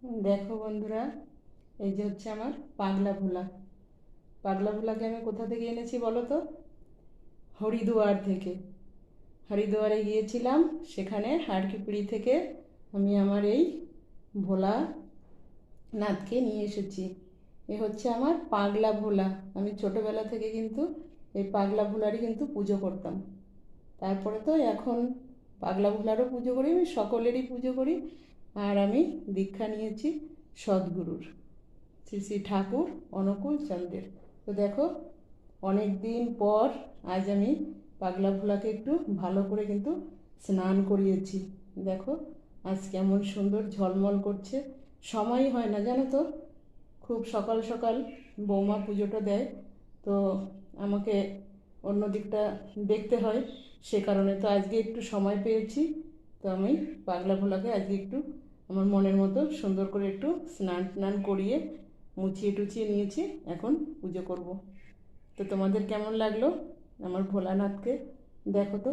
দেখো বন্ধুরা, এই যে হচ্ছে আমার পাগলা ভোলা। পাগলা ভোলাকে আমি কোথা থেকে এনেছি বলো তো? হরিদুয়ার থেকে। হরিদুয়ারে গিয়েছিলাম, সেখানে হারকিপুড়ি থেকে আমি আমার এই ভোলা নাথকে নিয়ে এসেছি। এ হচ্ছে আমার পাগলা ভোলা। আমি ছোটোবেলা থেকে কিন্তু এই পাগলা ভোলারই কিন্তু পুজো করতাম। তারপরে তো এখন পাগলা ভোলারও পুজো করি, আমি সকলেরই পুজো করি। আর আমি দীক্ষা নিয়েছি সদ্গুরুর, শ্রী শ্রী ঠাকুর অনুকূল চন্দ্রের। তো দেখো, অনেক দিন পর আজ আমি পাগলা ভোলাকে একটু ভালো করে কিন্তু স্নান করিয়েছি। দেখো আজ কেমন সুন্দর ঝলমল করছে। সময়ই হয় না জানো তো, খুব সকাল সকাল বৌমা পুজোটা দেয়, তো আমাকে অন্য দিকটা দেখতে হয়। সে কারণে তো আজকে একটু সময় পেয়েছি, তো আমি পাগলা ভোলাকে আজকে একটু আমার মনের মতো সুন্দর করে একটু স্নান টান করিয়ে মুছিয়ে টুছিয়ে নিয়েছি। এখন পুজো করব। তো তোমাদের কেমন লাগলো আমার ভোলানাথকে? দেখো তো